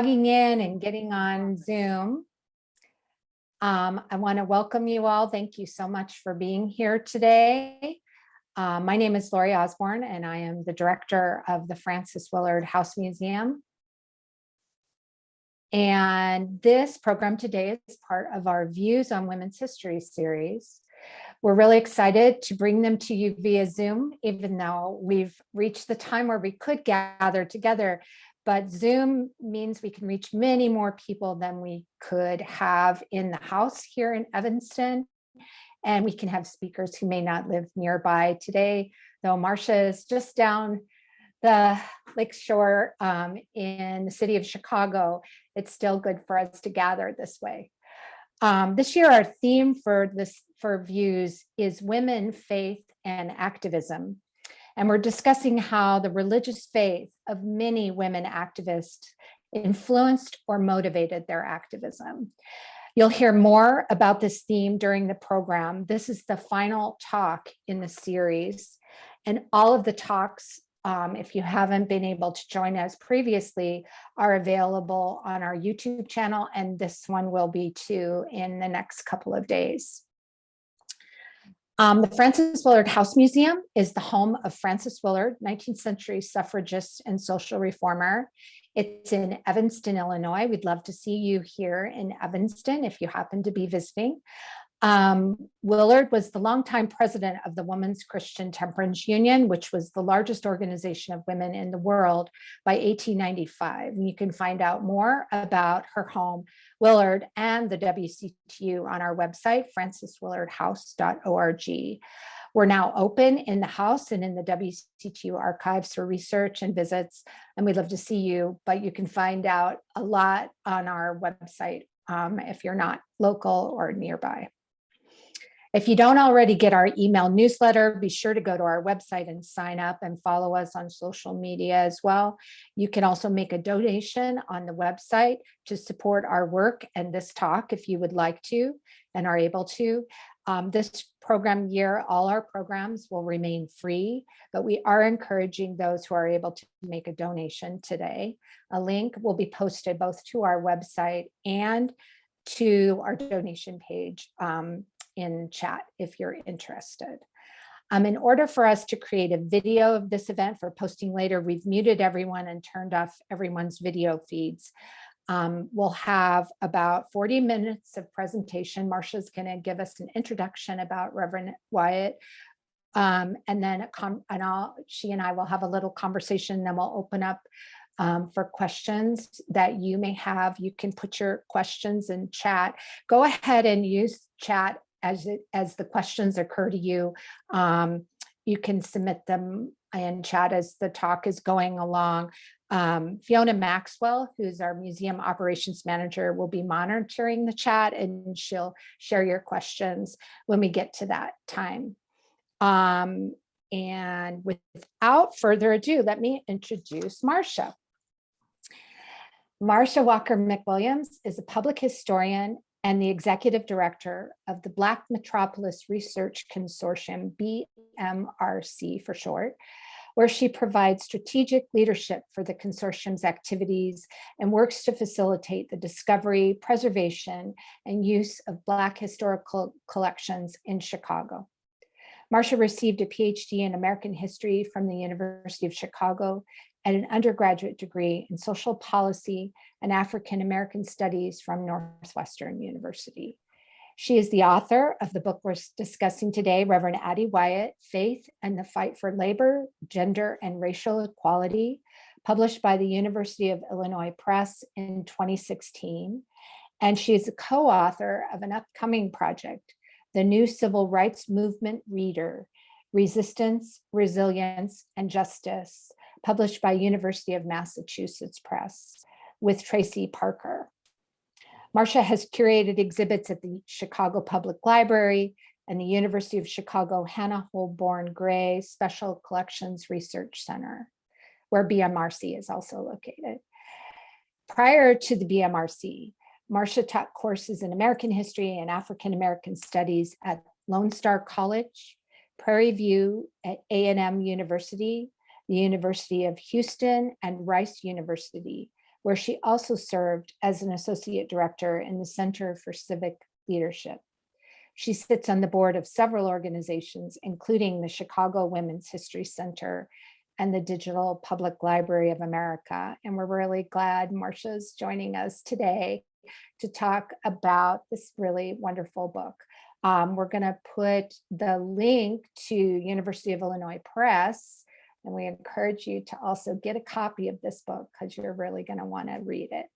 logging in and getting on Zoom. I want to welcome you all. Thank you so much for being here today. My name is Lori Osborne, and I am the director of the Frances Willard House Museum. And this program today is part of our Views on Women's History series. We're really excited to bring them to you via Zoom, even though we've reached the time where we could gather together. But Zoom means we can reach many more people than we could have in the house here in Evanston. And we can have speakers who may not live nearby. Today, though, Marcia is just down the lakeshore in the city of Chicago. It's still good for us to gather this way. This year, our theme for Views is Women, Faith, and Activism. And we're discussing how the religious faith of many women activists influenced or motivated their activism. You'll hear more about this theme during the program. This is the final talk in the series. And all of the talks, if you haven't been able to join us previously, are available on our YouTube channel. And this one will be too in the next couple of days. The Frances Willard House Museum is the home of Frances Willard, 19th century suffragist and social reformer. It's in Evanston, Illinois. We'd love to see you here in Evanston if you happen to be visiting. Willard was the longtime president of the Women's Christian Temperance Union, which was the largest organization of women in the world by 1895. And you can find out more about her home, Willard, and the WCTU on our website, franceswillardhouse.org. We're now open in the house and in the WCTU archives for research and visits, and we'd love to see you, but you can find out a lot on our website if you're not local or nearby. If you don't already get our email newsletter, be sure to go to our website and sign up and follow us on social media as well. You can also make a donation on the website to support our work and this talk if you would like to and are able to. This program year, all our programs will remain free, but we are encouraging those who are able to make a donation today. A link will be posted both to our website and to our donation page in chat if you're interested. In order for us to create a video of this event for posting later, we've muted everyone and turned off everyone's video feeds. We'll have about 40 minutes of presentation. Marcia's going to give us an introduction about Reverend Wyatt, and then she and I will have a little conversation. Then we'll open up for questions that you may have. You can put your questions in chat. Go ahead and use chat as the questions occur to you. You can submit them in chat as the talk is going along. Fiona Maxwell, who's our museum operations manager, will be monitoring the chat, and she'll share your questions when we get to that time. And without further ado, let me introduce Marcia. Marcia Walker-McWilliams is a public historian and the executive director of the Black Metropolis Research Consortium, BMRC for short, where she provides strategic leadership for the consortium's activities and works to facilitate the discovery, preservation, and use of Black historical collections in Chicago. Marcia received a PhD in American history from the University of Chicago and an undergraduate degree in social policy and African American studies from Northwestern University. She is the author of the book we're discussing today, Reverend Addie Wyatt, Faith and the Fight for Labor, Gender, and Racial Equality, published by the University of Illinois Press in 2016. And she is a co-author of an upcoming project, the New Civil Rights Movement Reader, Resistance, Resilience, and Justice, published by University of Massachusetts Press with Tracy Parker. Marcia has curated exhibits at the Chicago Public Library and the University of Chicago Hannah Holborn Gray Special Collections Research Center, where BMRC is also located. Prior to the BMRC, Marcia taught courses in American history and African American studies at Lone Star College, Prairie View at A&M University, the University of Houston, and Rice University, where she also served as an associate director in the Center for Civic Leadership. She sits on the board of several organizations, including the Chicago Women's History Center and the Digital Public Library of America. And we're really glad Marcia's joining us today to talk about this really wonderful book. We're going to put the link to University of Illinois Press, and we encourage you to also get a copy of this book because you're really going to want to read it.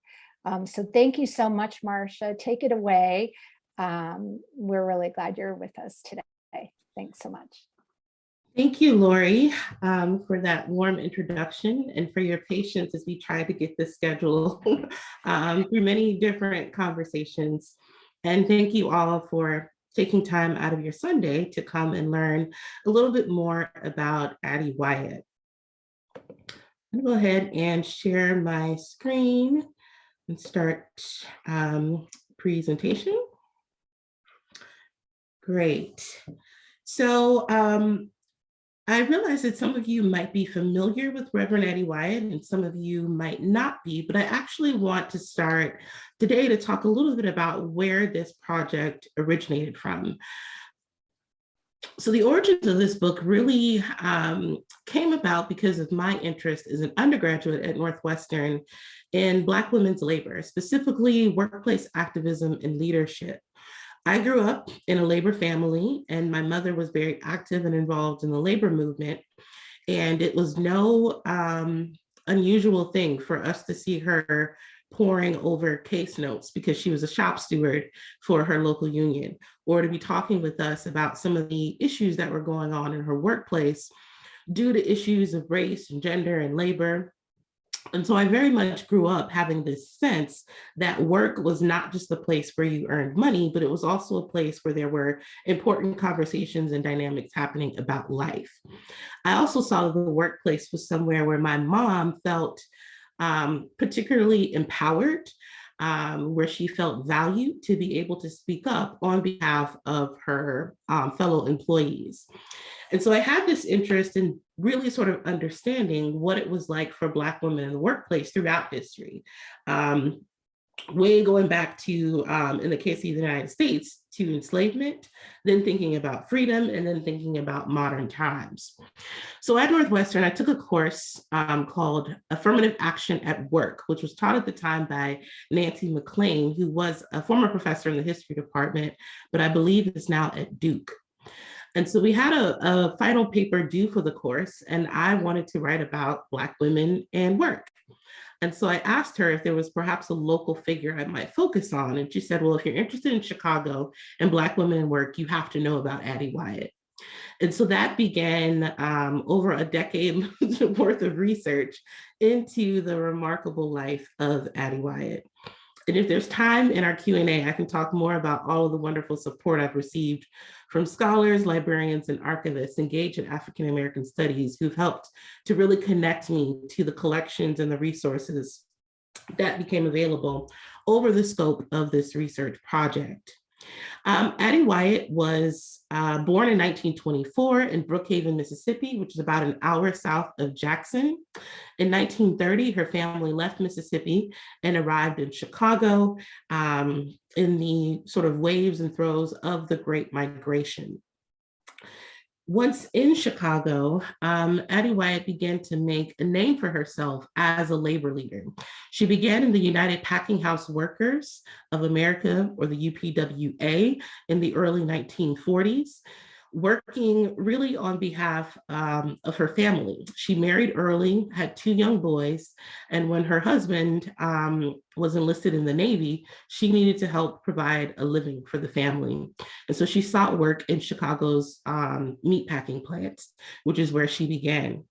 So thank you so much, Marcia. Take it away. We're really glad you're with us today. Thanks so much. Thank you, Lori, for that warm introduction and for your patience as we try to get this schedule through many different conversations. And thank you all for taking time out of your Sunday to come and learn a little bit more about Addie Wyatt. I'm gonna go ahead and share my screen and start presentation. Great. So I realize that some of you might be familiar with Reverend Addie Wyatt and some of you might not be, but I actually want to start today to talk a little bit about where this project originated from. So the origins of this book really came about because of my interest as an undergraduate at Northwestern in Black women's labor, specifically workplace activism and leadership. I grew up in a labor family, and my mother was very active and involved in the labor movement. And it was no unusual thing for us to see her poring over case notes because she was a shop steward for her local union, or to be talking with us about some of the issues that were going on in her workplace due to issues of race and gender and labor. And so I very much grew up having this sense that work was not just the place where you earned money, but it was also a place where there were important conversations and dynamics happening about life. I also saw that the workplace was somewhere where my mom felt particularly empowered, where she felt valued to be able to speak up on behalf of her fellow employees. And so I had this interest in really sort of understanding what it was like for Black women in the workplace throughout history, way going back to, in the case of the United States, to enslavement, then thinking about freedom, and then thinking about modern times. So at Northwestern, I took a course called Affirmative Action at Work, which was taught at the time by Nancy McLean, who was a former professor in the history department, but I believe is now at Duke. And so we had a final paper due for the course, and I wanted to write about Black women and work. And so I asked her if there was perhaps a local figure I might focus on. And she said, well, if you're interested in Chicago and Black women in work, you have to know about Addie Wyatt. And so that began over a decade worth of research into the remarkable life of Addie Wyatt. And if there's time in our Q&A, I can talk more about all of the wonderful support I've received from scholars, librarians, and archivists engaged in African American studies who've helped to really connect me to the collections and the resources that became available over the scope of this research project. Addie Wyatt was born in 1924 in Brookhaven, Mississippi, which is about an hour south of Jackson. In 1930, her family left Mississippi and arrived in Chicago in the sort of waves and throes of the Great Migration. Once in Chicago, Addie Wyatt began to make a name for herself as a labor leader. She began in the United Packinghouse Workers of America, or the UPWA, in the early 1940s, working really on behalf of her family. She married early, had 2 young boys, and when her husband was enlisted in the Navy, she needed to help provide a living for the family. And so she sought work in Chicago's meatpacking plants, which is where she began.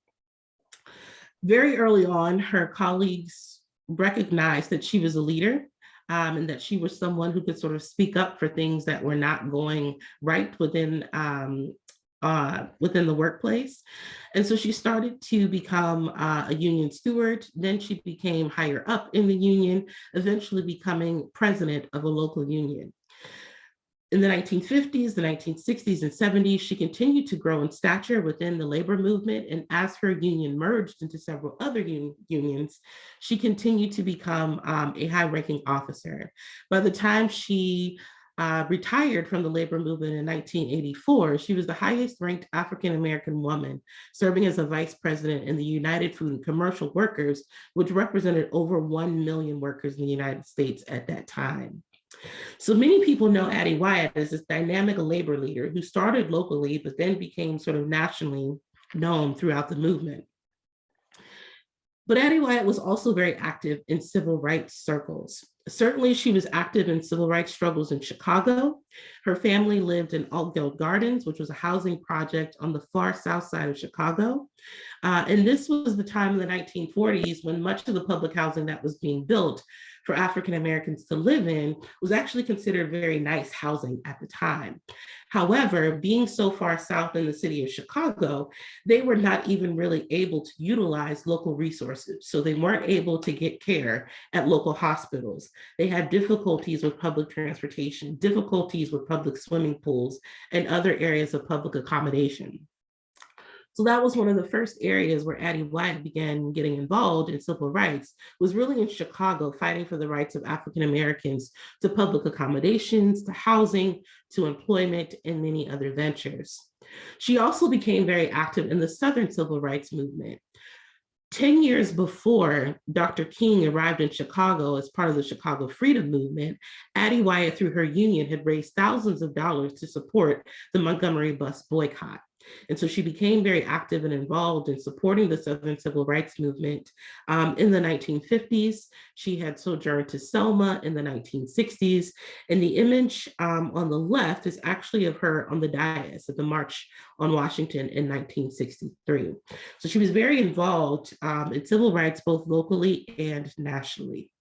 Very early on, her colleagues recognized that she was a leader, and that she was someone who could sort of speak up for things that were not going right within the workplace. And so she started to become a union steward. Then she became higher up in the union, eventually becoming president of a local union. In the 1950s, the 1960s, and 70s, she continued to grow in stature within the labor movement. And as her union merged into several other unions, she continued to become a high-ranking officer. By the time she retired from the labor movement in 1984, she was the highest ranked African-American woman, serving as a vice president in the United Food and Commercial Workers, which represented over 1 million workers in the United States at that time. So many people know Addie Wyatt as this dynamic labor leader who started locally, but then became sort of nationally known throughout the movement. But Addie Wyatt was also very active in civil rights circles. Certainly, she was active in civil rights struggles in Chicago. Her family lived in Altgeld Gardens, which was a housing project on the far south side of Chicago. And this was the time in the 1940s when much of the public housing that was being built for African Americans to live in was actually considered very nice housing at the time. However, being so far south in the city of Chicago, they were not even really able to utilize local resources. So they weren't able to get care at local hospitals. They had difficulties with public transportation, difficulties with public swimming pools, and other areas of public accommodation. So that was one of the first areas where Addie Wyatt began getting involved in civil rights, was really in Chicago, fighting for the rights of African Americans to public accommodations, to housing, to employment, and many other ventures. She also became very active in the Southern civil rights movement. 10 years before Dr. King arrived in Chicago as part of the Chicago Freedom Movement, Addie Wyatt, through her union, had raised thousands of dollars to support the Montgomery bus boycott. And so she became very active and involved in supporting the Southern Civil Rights Movement in the 1950s. She had sojourned to Selma in the 1960s. And the image on the left is actually of her on the dais at the March on Washington in 1963. So she was very involved in civil rights, both locally and nationally.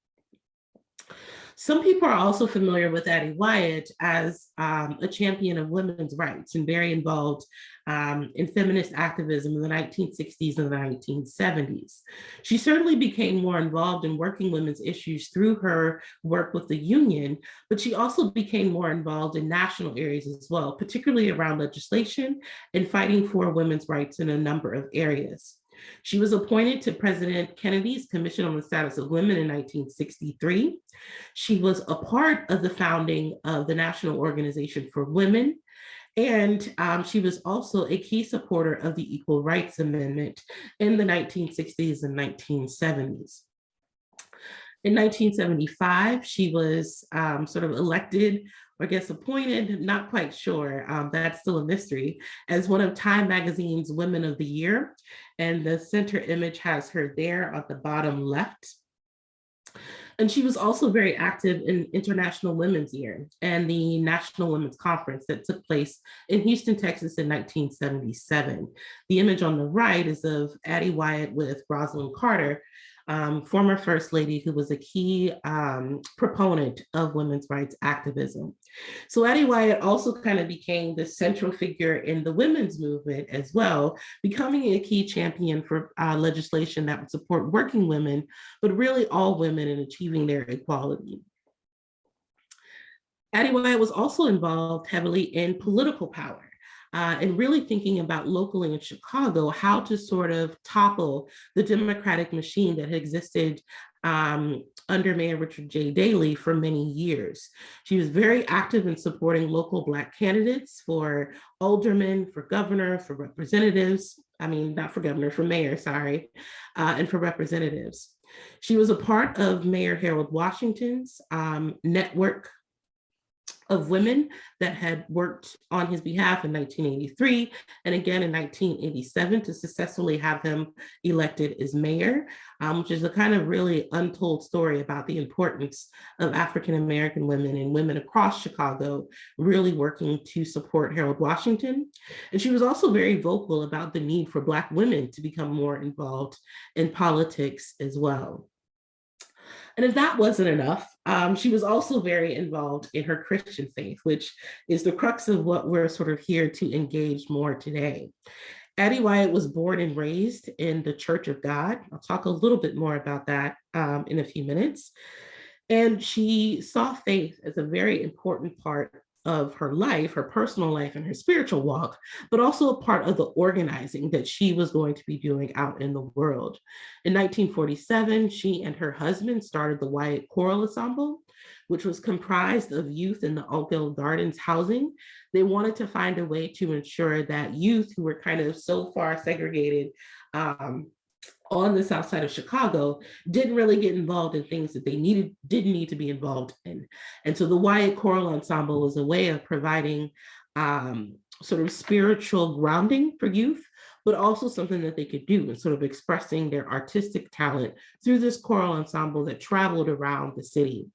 Some people are also familiar with Addie Wyatt as a champion of women's rights and very involved in feminist activism in the 1960s and the 1970s. She certainly became more involved in working women's issues through her work with the union, but she also became more involved in national areas as well, particularly around legislation and fighting for women's rights in a number of areas. She was appointed to President Kennedy's Commission on the Status of Women in 1963. She was a part of the founding of the National Organization for Women, and she was also a key supporter of the Equal Rights Amendment in the 1960s and 1970s. In 1975, she was sort of elected, or I guess appointed, not quite sure, that's still a mystery, as one of Time Magazine's Women of the Year. And the center image has her there at the bottom left. And she was also very active in International Women's Year and the National Women's Conference that took place in Houston, Texas in 1977. The image on the right is of Addie Wyatt with Rosalynn Carter, former First Lady, who was a key proponent of women's rights activism. So Addie Wyatt also kind of became the central figure in the women's movement as well, becoming a key champion for legislation that would support working women, but really all women in achieving their equality. Addie Wyatt was also involved heavily in political power. And really thinking about locally in Chicago, how to sort of topple the Democratic machine that had existed under Mayor Richard J. Daley for many years. She was very active in supporting local Black candidates for aldermen, for governor, for representatives. I mean, not for governor, for mayor, sorry, and for representatives. She was a part of Mayor Harold Washington's network of women that had worked on his behalf in 1983 and again in 1987 to successfully have him elected as mayor, which is a kind of really untold story about the importance of African-American women and women across Chicago really working to support Harold Washington. And she was also very vocal about the need for Black women to become more involved in politics as well. And if that wasn't enough, she was also very involved in her Christian faith, which is the crux of what we're sort of here to engage more today. Addie Wyatt was born and raised in the Church of God. I'll talk a little bit more about that in a few minutes. And she saw faith as a very important part of her life, her personal life and her spiritual walk, but also a part of the organizing that she was going to be doing out in the world. In 1947, she and her husband started the Wyatt Choral Ensemble, which was comprised of youth in the Oakville Gardens housing. They wanted to find a way to ensure that youth who were kind of so far segregated on the south side of Chicago didn't really get involved in things that they didn't need to be involved in. And so the Wyatt Choral Ensemble was a way of providing sort of spiritual grounding for youth, but also something that they could do and sort of expressing their artistic talent through this choral ensemble that traveled around the city.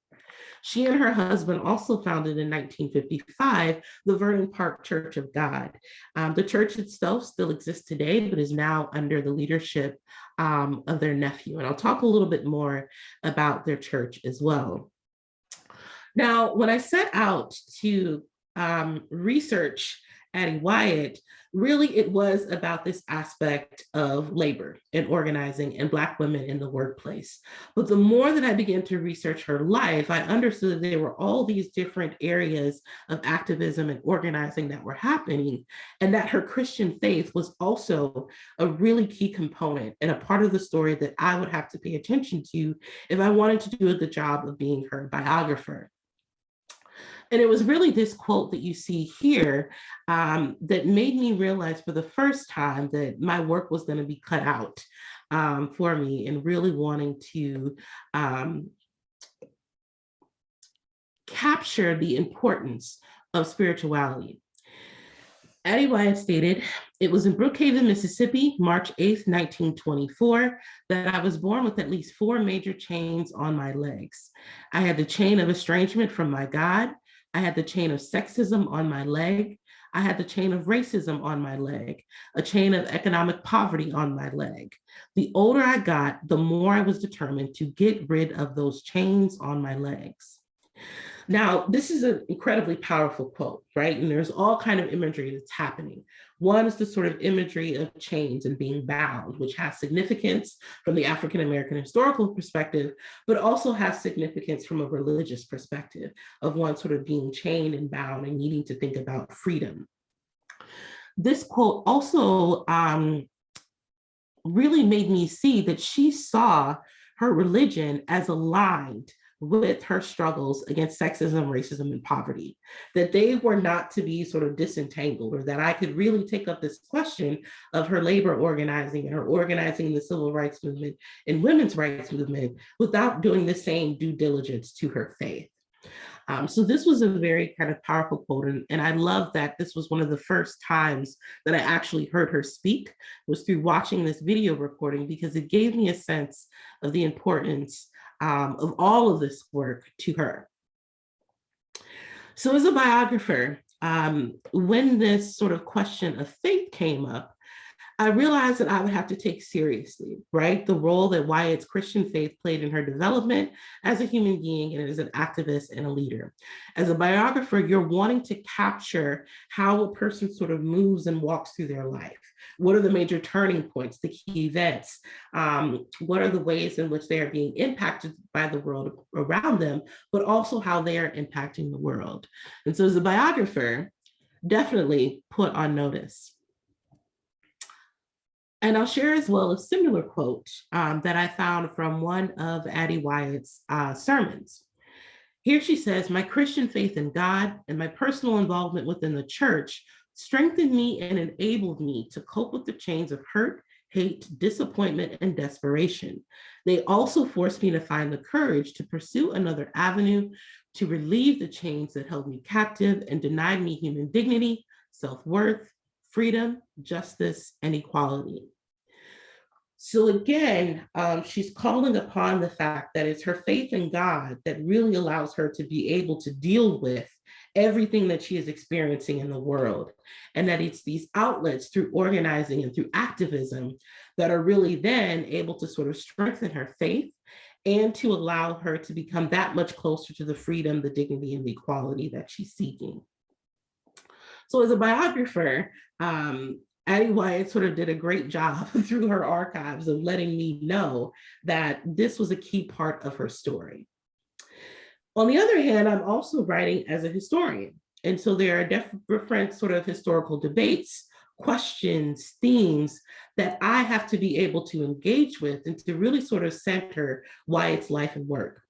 She and her husband also founded in 1955 the Vernon Park Church of God. The church itself still exists today, but is now under the leadership of their nephew. And I'll talk a little bit more about their church as well. Now, when I set out to research Addie Wyatt, really it was about this aspect of labor and organizing and Black women in the workplace. But the more that I began to research her life, I understood that there were all these different areas of activism and organizing that were happening, and that her Christian faith was also a really key component and a part of the story that I would have to pay attention to if I wanted to do a good job of being her biographer. And it was really this quote that you see here that made me realize for the first time that my work was going to be cut out for me, and really wanting to capture the importance of spirituality. Addie Wyatt stated, "It was in Brookhaven, Mississippi, March 8th, 1924, that I was born with at least 4 major chains on my legs. I had the chain of estrangement from my God. I had the chain of sexism on my leg. I had the chain of racism on my leg, a chain of economic poverty on my leg. The older I got, the more I was determined to get rid of those chains on my legs." Now, this is an incredibly powerful quote, right? And there's all kind of imagery that's happening. One is the sort of imagery of chains and being bound, which has significance from the African-American historical perspective, but also has significance from a religious perspective of one sort of being chained and bound and needing to think about freedom. This quote also really made me see that she saw her religion as aligned with her struggles against sexism, racism, and poverty, that they were not to be sort of disentangled, or that I could really take up this question of her labor organizing and her organizing in the civil rights movement and women's rights movement without doing the same due diligence to her faith. So this was a very kind of powerful quote, and I love that this was one of the first times that I actually heard her speak was through watching this video recording, because it gave me a sense of the importance of all of this work to her. So as a biographer, when this sort of question of faith came up, I realized that I would have to take seriously, right, the role that Wyatt's Christian faith played in her development as a human being and as an activist and a leader. As a biographer, you're wanting to capture how a person sort of moves and walks through their life. What are the major turning points, the key events? What are the ways in which they are being impacted by the world around them, but also how they are impacting the world? And so as a biographer, definitely put on notice. And I'll share as well a similar quote that I found from one of Addie Wyatt's sermons. Here she says, "My Christian faith in God and my personal involvement within the church strengthened me and enabled me to cope with the chains of hurt, hate, disappointment, and desperation. They also forced me to find the courage to pursue another avenue, to relieve the chains that held me captive and denied me human dignity, self-worth, freedom, justice, and equality." So again, she's calling upon the fact that it's her faith in God that really allows her to be able to deal with everything that she is experiencing in the world. And that it's these outlets through organizing and through activism that are really then able to sort of strengthen her faith and to allow her to become that much closer to the freedom, the dignity, and the equality that she's seeking. So as a biographer, Addie Wyatt sort of did a great job through her archives of letting me know that this was a key part of her story. On the other hand, I'm also writing as a historian. And so there are different sort of historical debates, questions, themes that I have to be able to engage with and to really sort of center Wyatt's life and work.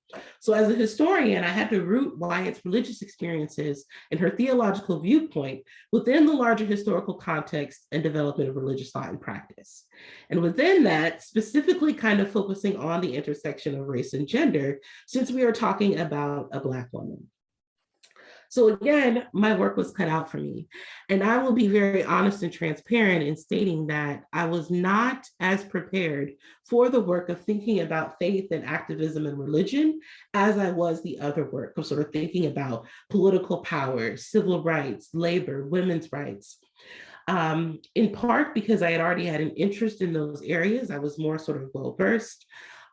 So as a historian, I had to root Wyatt's religious experiences and her theological viewpoint within the larger historical context and development of religious thought and practice. And within that, specifically kind of focusing on the intersection of race and gender, since we are talking about a Black woman. So again, my work was cut out for me. And I will be very honest and transparent in stating that I was not as prepared for the work of thinking about faith and activism and religion as I was the other work of sort of thinking about political power, civil rights, labor, women's rights. In part because I had already had an interest in those areas. I was more sort of well-versed.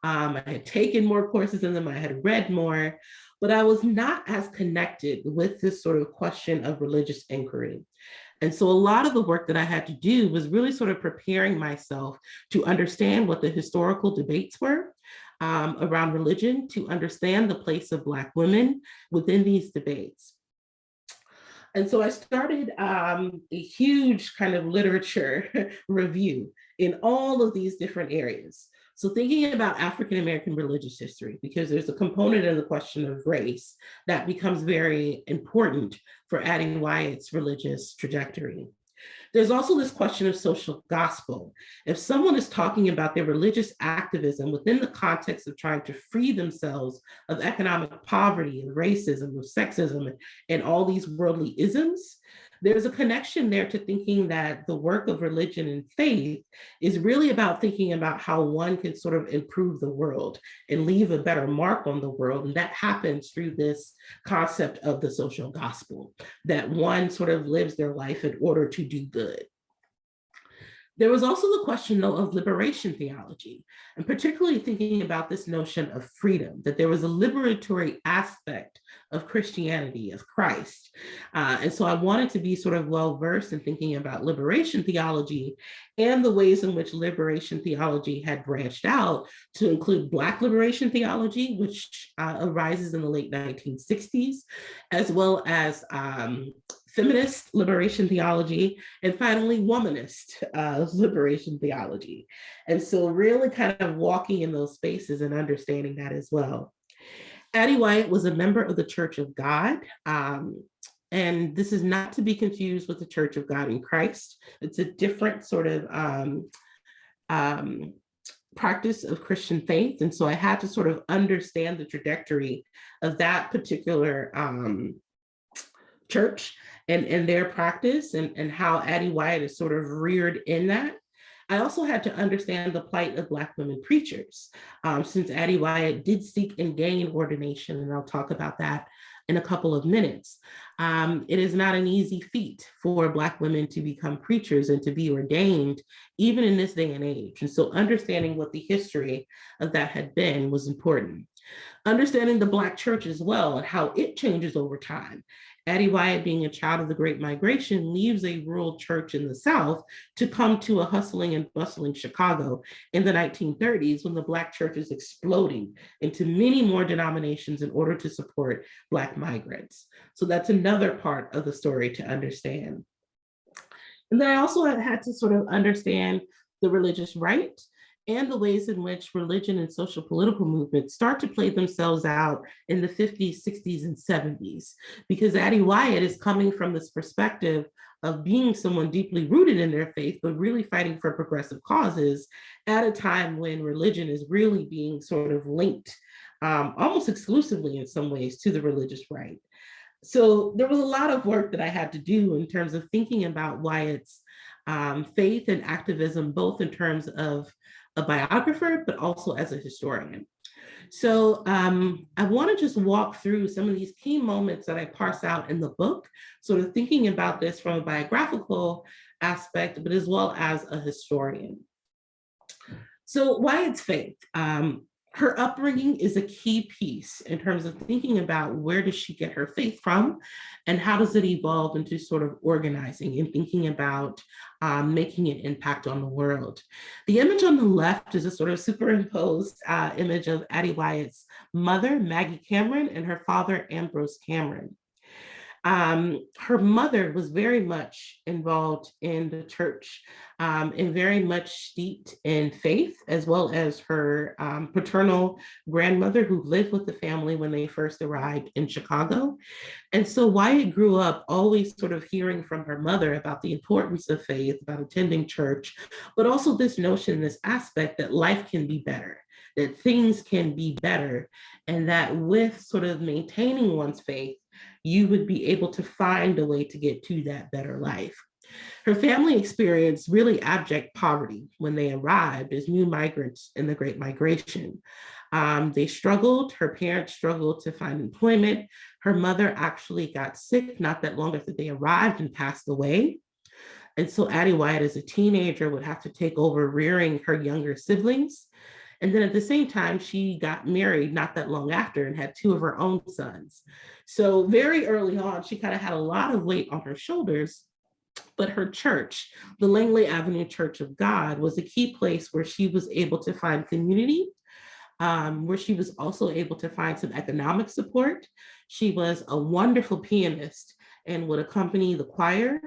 I had taken more courses in them, I had read more, but I was not as connected with this sort of question of religious inquiry. And so a lot of the work that I had to do was really sort of preparing myself to understand what the historical debates were around religion, to understand the place of Black women within these debates. And so I started a huge kind of literature review in all of these different areas. So thinking about African-American religious history, because there's a component in the question of race that becomes very important for Addie Wyatt's religious trajectory. There's also this question of social gospel. If someone is talking about their religious activism within the context of trying to free themselves of economic poverty and racism, of sexism, and all these worldly isms, there's a connection there to thinking that the work of religion and faith is really about thinking about how one can sort of improve the world and leave a better mark on the world. And that happens through this concept of the social gospel, that one sort of lives their life in order to do good. There was also the question, though, of liberation theology, and particularly thinking about this notion of freedom, that there was a liberatory aspect of Christianity, of Christ. And so I wanted to be sort of well-versed in thinking about liberation theology and the ways in which liberation theology had branched out to include Black liberation theology, which arises in the late 1960s, as well as feminist liberation theology, and finally, womanist liberation theology. And so really kind of walking in those spaces and understanding that as well. Addie Wyatt was a member of the Church of God. And this is not to be confused with the Church of God in Christ. It's a different sort of practice of Christian faith. And so I had to sort of understand the trajectory of that particular church and their practice and how Addie Wyatt is sort of reared in that. I also had to understand the plight of Black women preachers, since Addie Wyatt did seek and gain ordination, and I'll talk about that in a couple of minutes. It is not an easy feat for Black women to become preachers and to be ordained, even in this day and age. And so understanding what the history of that had been was important. Understanding the Black church as well and how it changes over time. Addie Wyatt, being a child of the Great Migration, leaves a rural church in the South to come to a hustling and bustling Chicago in the 1930s when the Black church is exploding into many more denominations in order to support Black migrants. So that's another part of the story to understand. And then I also had to sort of understand the religious right and the ways in which religion and social political movements start to play themselves out in the 50s, 60s, and 70s, because Addie Wyatt is coming from this perspective of being someone deeply rooted in their faith, but really fighting for progressive causes at a time when religion is really being sort of linked almost exclusively in some ways to the religious right. So there was a lot of work that I had to do in terms of thinking about Wyatt's faith and activism, both in terms of a biographer, but also as a historian. So I want to just walk through some of these key moments that I parse out in the book, sort of thinking about this from a biographical aspect, but as well as a historian. So Wyatt's faith. Her upbringing is a key piece in terms of thinking about where does she get her faith from and how does it evolve into sort of organizing and thinking about making an impact on the world. The image on the left is a sort of superimposed image of Addie Wyatt's mother, Maggie Cameron, and her father, Ambrose Cameron. Her mother was very much involved in the church and very much steeped in faith, as well as her paternal grandmother who lived with the family when they first arrived in Chicago. And so Wyatt grew up always sort of hearing from her mother about the importance of faith, about attending church, but also this notion, this aspect that life can be better, that things can be better, and that with sort of maintaining one's faith, you would be able to find a way to get to that better life. Her family experienced really abject poverty when they arrived as new migrants in the Great Migration. They struggled, her parents struggled to find employment. Her mother actually got sick not that long after they arrived and passed away. And so Addie Wyatt, as a teenager, would have to take over rearing her younger siblings. And then at the same time, she got married not that long after and had two of her own sons. So very early on, she kind of had a lot of weight on her shoulders. But her church, the Langley Avenue Church of God, was a key place where she was able to find community, where she was also able to find some economic support. She was a wonderful pianist and would accompany the choir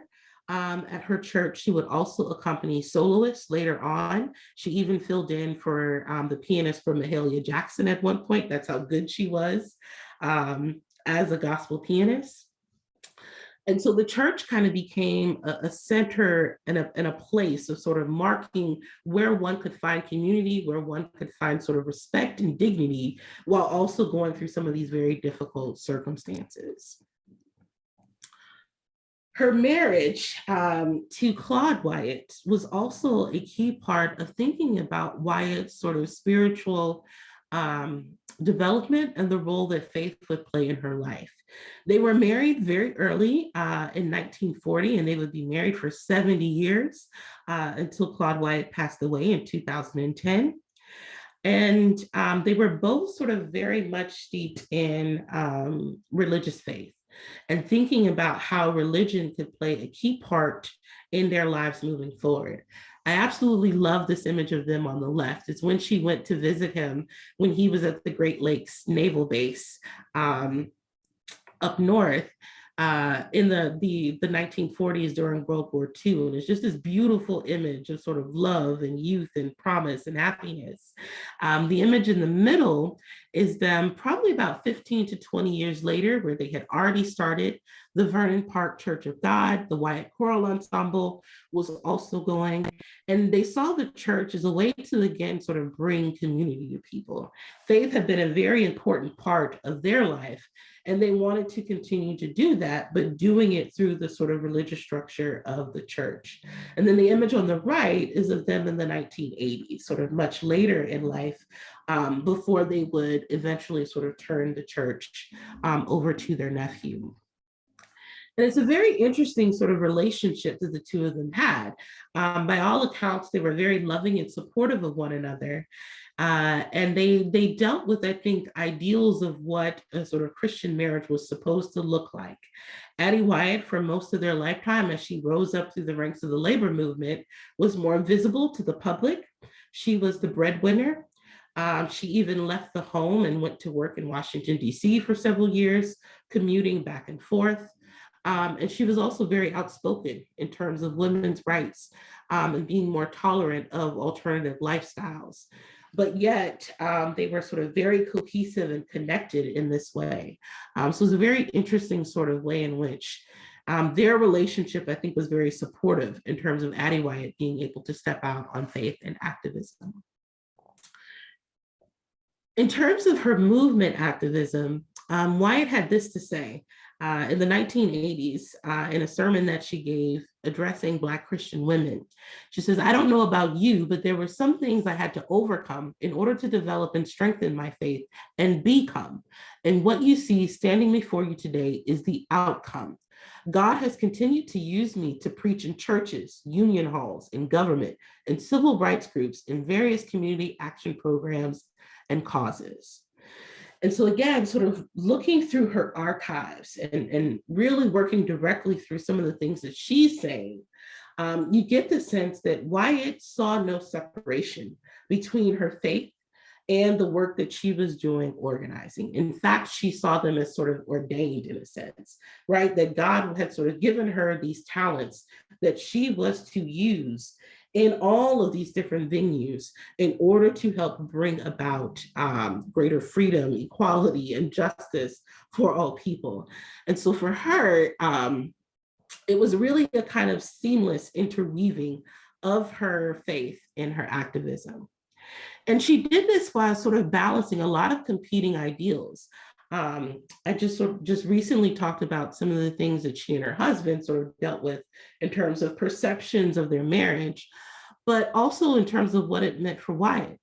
at her church. She would also accompany soloists later on. She even filled in for the pianist for Mahalia Jackson at one point. That's how good she was as a gospel pianist. And so the church kind of became a center and a place of sort of marking where one could find community, where one could find sort of respect and dignity, while also going through some of these very difficult circumstances. Her marriage to Claude Wyatt was also a key part of thinking about Wyatt's sort of spiritual development and the role that faith would play in her life. They were married very early in 1940, and they would be married for 70 years until Claude Wyatt passed away in 2010. And they were both sort of very much steeped in religious faith and thinking about how religion could play a key part in their lives moving forward. I absolutely love this image of them on the left. It's when she went to visit him when he was at the Great Lakes Naval Base up north in the 1940s during World War II. And it's just this beautiful image of sort of love and youth and promise and happiness. The image in the middle is them probably about 15 to 20 years later, where they had already started the Vernon Park Church of God. The Wyatt Choral Ensemble was also going. And they saw the church as a way to, again, sort of bring community to people. Faith had been a very important part of their life, and they wanted to continue to do that, but doing it through the sort of religious structure of the church. And then the image on the right is of them in the 1980s, sort of much later in life, before they would eventually sort of turn the church over to their nephew. And it's a very interesting sort of relationship that the two of them had. By all accounts, they were very loving and supportive of one another. And they dealt with, I think, ideals of what a sort of Christian marriage was supposed to look like. Addie Wyatt, for most of their lifetime, as she rose up through the ranks of the labor movement, was more visible to the public. She was the breadwinner. She even left the home and went to work in Washington, D.C. for several years, commuting back and forth. And she was also very outspoken in terms of women's rights and being more tolerant of alternative lifestyles. But yet they were sort of very cohesive and connected in this way. So it was a very interesting sort of way in which their relationship, I think, was very supportive in terms of Addie Wyatt being able to step out on faith and activism. In terms of her movement activism, Wyatt had this to say in the 1980s in a sermon that she gave addressing Black Christian women. She says, "I don't know about you, but there were some things I had to overcome in order to develop and strengthen my faith and become. And what you see standing before you today is the outcome. God has continued to use me to preach in churches, union halls, in government, in civil rights groups, in various community action programs and causes." And so again, sort of looking through her archives and really working directly through some of the things that she's saying, you get the sense that Wyatt saw no separation between her faith and the work that she was doing organizing. In fact, she saw them as sort of ordained in a sense, right? That God had sort of given her these talents that she was to use in all of these different venues in order to help bring about greater freedom, equality, and justice for all people. And so for her, it was really a kind of seamless interweaving of her faith and her activism. And she did this while sort of balancing a lot of competing ideals. I just recently talked about some of the things that she and her husband sort of dealt with in terms of perceptions of their marriage, but also in terms of what it meant for Wyatt.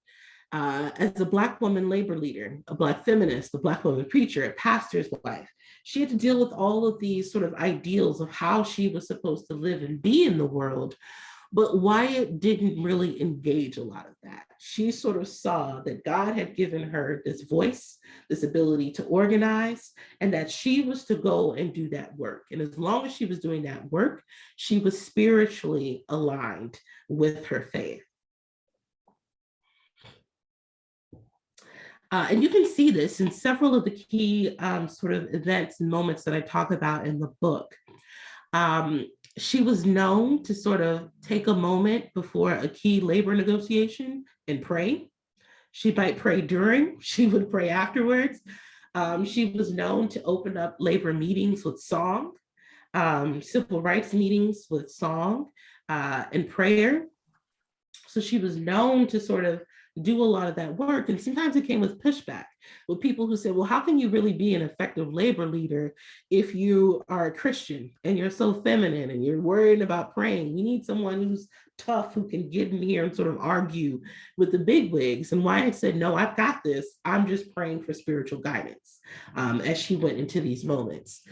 As a Black woman labor leader, a Black feminist, a Black woman preacher, a pastor's wife, she had to deal with all of these sort of ideals of how she was supposed to live and be in the world. But Wyatt didn't really engage a lot of that. She sort of saw that God had given her this voice, this ability to organize, and that she was to go and do that work. And as long as she was doing that work, she was spiritually aligned with her faith. And you can see this in several of the key sort of events and moments that I talk about in the book. She was known to sort of take a moment before a key labor negotiation and pray. She might pray during, she would pray afterwards. She was known to open up labor meetings with song, civil rights meetings with song and prayer. So she was known to sort of do a lot of that work. And sometimes it came with pushback with people who said, well, how can you really be an effective labor leader if you are a Christian and you're so feminine and you're worried about praying? We need someone who's tough, who can get in here and sort of argue with the bigwigs. And Wyatt said, no, I've got this. I'm just praying for spiritual guidance as she went into these moments.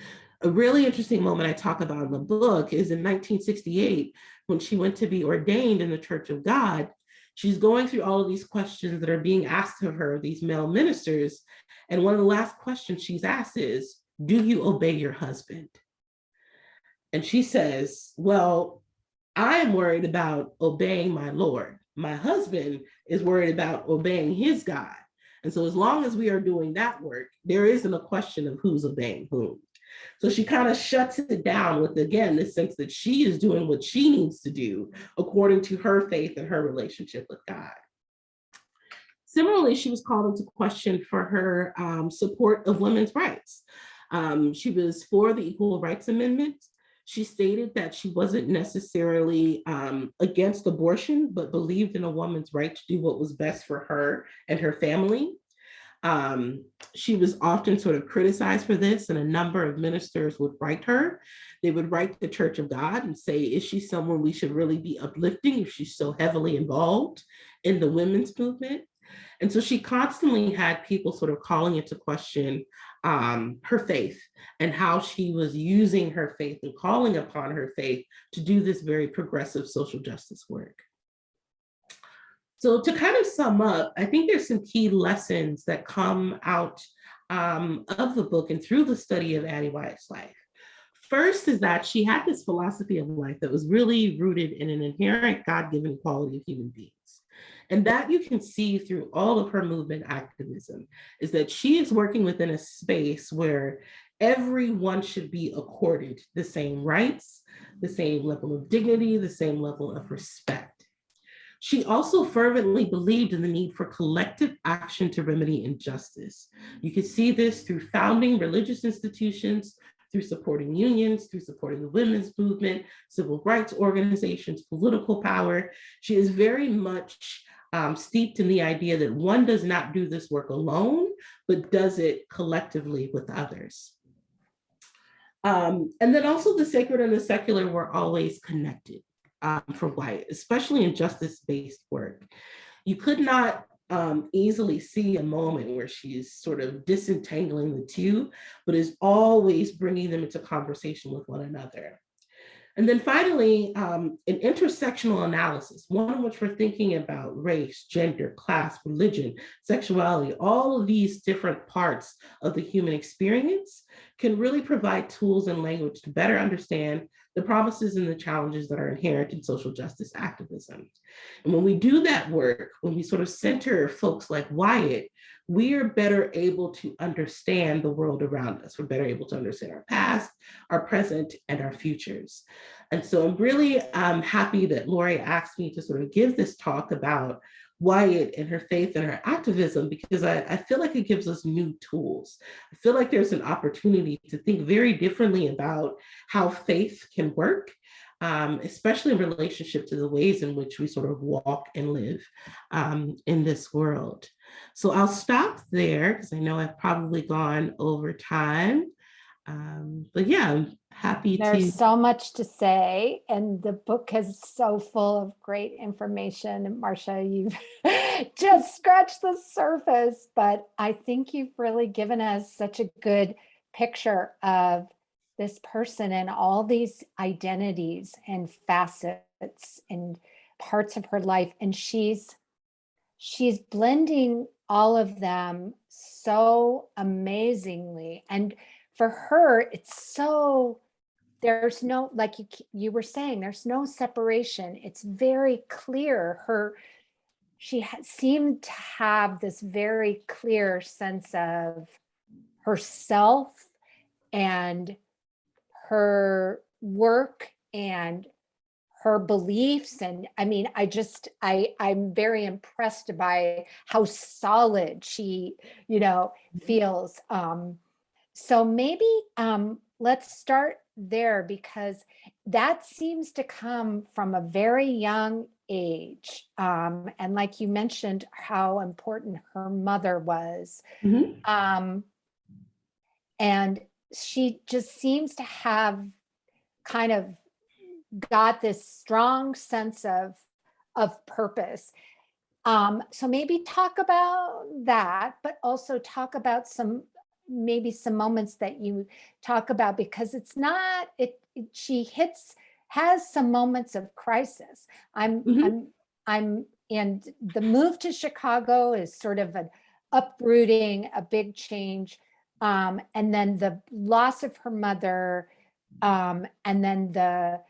A really interesting moment I talk about in the book is in 1968, when she went to be ordained in the Church of God. She's going through all of these questions that are being asked of her, these male ministers. And one of the last questions she's asked is, do you obey your husband? And she says, well, I am worried about obeying my Lord. My husband is worried about obeying his God. And so as long as we are doing that work, there isn't a question of who's obeying whom. So she kind of shuts it down with, again, this sense that she is doing what she needs to do according to her faith and her relationship with God. Similarly, she was called into question for her support of women's rights. She was for the Equal Rights Amendment. She stated that she wasn't necessarily against abortion, but believed in a woman's right to do what was best for her and her family. She was often sort of criticized for this, and a number of ministers would write her. They would write the Church of God and say, is she someone we should really be uplifting if she's so heavily involved in the women's movement? And so she constantly had people sort of calling into question her faith and how she was using her faith and calling upon her faith to do this very progressive social justice work. So to kind of sum up, I think there's some key lessons that come out of the book and through the study of Addie Wyatt's life. First is that she had this philosophy of life that was really rooted in an inherent God-given quality of human beings. And that you can see through all of her movement activism, is that she is working within a space where everyone should be accorded the same rights, the same level of dignity, the same level of respect. She also fervently believed in the need for collective action to remedy injustice. You can see this through founding religious institutions, through supporting unions, through supporting the women's movement, civil rights organizations, political power. She is very much steeped in the idea that one does not do this work alone, but does it collectively with others. And then also the sacred and the secular were always connected. For Wyatt, especially in justice-based work. You could not easily see a moment where she's sort of disentangling the two, but is always bringing them into conversation with one another. And then finally, an intersectional analysis, one in which we're thinking about race, gender, class, religion, sexuality, all of these different parts of the human experience. can really provide tools and language to better understand the promises and the challenges that are inherent in social justice activism. And when we do that work, when we sort of center folks like Wyatt, we are better able to understand the world around us. We're better able to understand our past, our present, and our futures. And so I'm really happy that Lori asked me to sort of give this talk about Wyatt and her faith and her activism, because I feel like it gives us new tools. I feel like there's an opportunity to think very differently about how faith can work, especially in relationship to the ways in which we sort of walk and live in this world. So I'll stop there because I know I've probably gone over time. But yeah, I'm happy There's to. so much to say, and the book is so full of great information. Marcia, you've just scratched the surface, but I think you've really given us such a good picture of this person and all these identities and facets and parts of her life. And she's blending all of them so amazingly. And for her, it's so, there's no, like you were saying, there's no separation. It's very clear. She seemed to have this very clear sense of herself and her work and her beliefs. And I mean, I'm very impressed by how solid she, feels. So maybe let's start there, because that seems to come from a very young age. And like you mentioned, how important her mother was. Mhm. And she just seems to have kind of got this strong sense of purpose. So maybe talk about that, but also talk about maybe some moments that you talk about, because it's not she has some moments of crisis. Mhm. And the move to Chicago is sort of an uprooting, a big change. And then the loss of her mother, and then the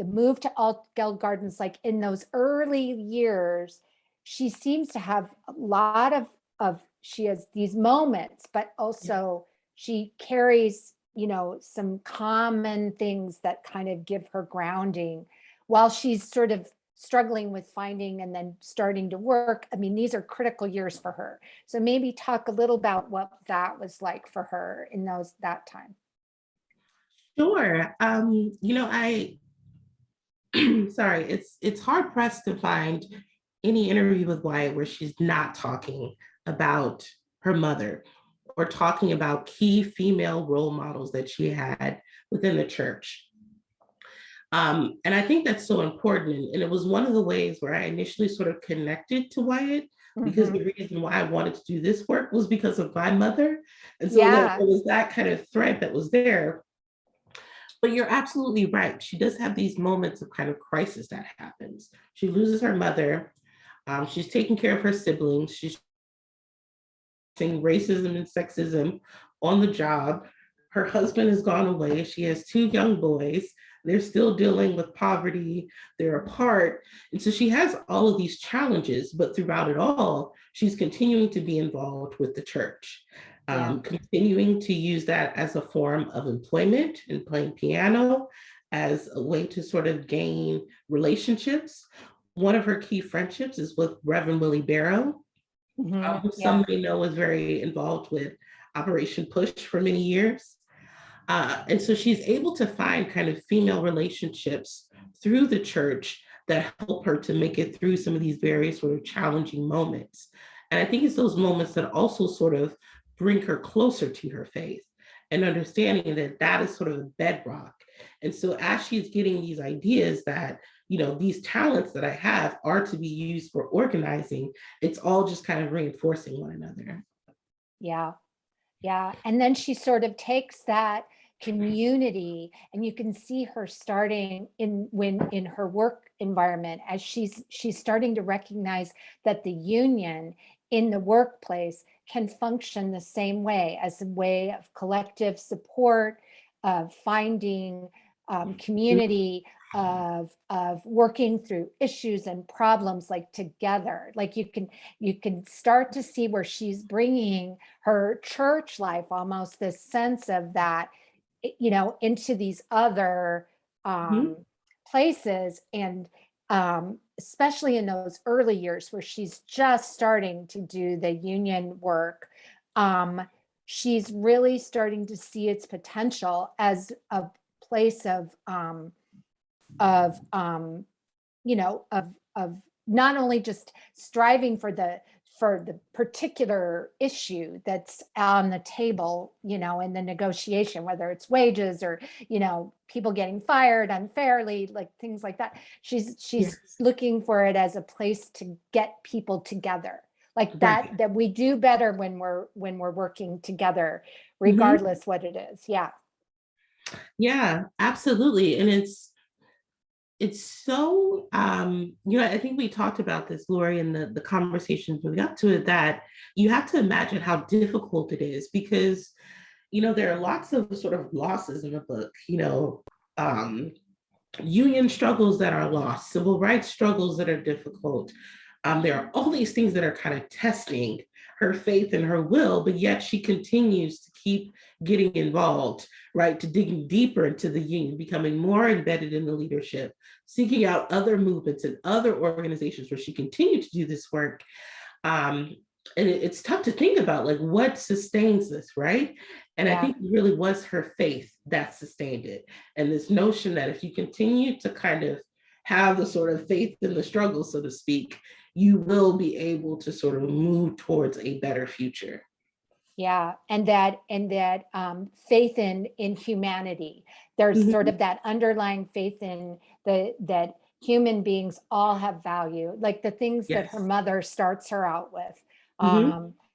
move to Altgeld Gardens, like in those early years, she seems to have a lot of she has these moments, but also she carries, some common things that kind of give her grounding while she's sort of struggling with finding and then starting to work. I mean, these are critical years for her. So maybe talk a little about what that was like for her in that time. Sure. I sorry, it's hard pressed to find any interview with Wyatt where she's not talking about her mother or talking about key female role models that she had within the church. And I think that's so important. And it was one of the ways where I initially sort of connected to Wyatt, because Mm-hmm. the reason why I wanted to do this work was because of my mother. And so there Yeah. was that kind of thread that was there. But you're absolutely right. She does have these moments of kind of crisis that happens. She loses her mother. She's taking care of her siblings. She's facing racism and sexism on the job. Her husband has gone away. She has two young boys. They're still dealing with poverty. They're apart. And so she has all of these challenges, but throughout it all, she's continuing to be involved with the church, Yeah. continuing to use that as a form of employment and playing piano as a way to sort of gain relationships. One of her key friendships is with Reverend Willie Barrow, Mm-hmm. who some Yeah. may know was very involved with Operation Push for many years. And so she's able to find kind of female relationships through the church that help her to make it through some of these very sort of challenging moments. And I think it's those moments that also sort of bring her closer to her faith and understanding that that is sort of a bedrock. And so as she's getting these ideas that, these talents that I have are to be used for organizing, it's all just kind of reinforcing one another. Yeah. Yeah. And then she sort of takes that community, and you can see her starting in her work environment, as she's starting to recognize that the union in the workplace can function the same way, as a way of collective support, of finding community, of working through issues and problems like together. Like you can start to see where she's bringing her church life, almost this sense of that, you know, into these other places. And especially in those early years where she's just starting to do the union work, she's really starting to see its potential as a place of you know, of not only just striving for the particular issue that's on the table, you know, in the negotiation, whether it's wages or, you know, people getting fired unfairly, like things like that. She's looking for it as a place to get people together, like that we do better when we're working together, regardless what it is. Yeah, absolutely. And it's so, you know, I think we talked about this, Lori, in the conversations when we got to it, that you have to imagine how difficult it is, because, you know, there are lots of sort of losses in the book, you know, union struggles that are lost, civil rights struggles that are difficult. There are all these things that are kind of testing her faith and her will, but yet she continues to keep getting involved, right? To digging deeper into the union, becoming more embedded in the leadership, seeking out other movements and other organizations where she continued to do this work. And it's tough to think about, like, what sustains this, right? And I think it really was her faith that sustained it. And this notion that if you continue to kind of have the sort of faith in the struggle, so to speak, you will be able to sort of move towards a better future. Yeah, and that faith in humanity. There's sort of that underlying faith in that human beings all have value, like the things that her mother starts her out with.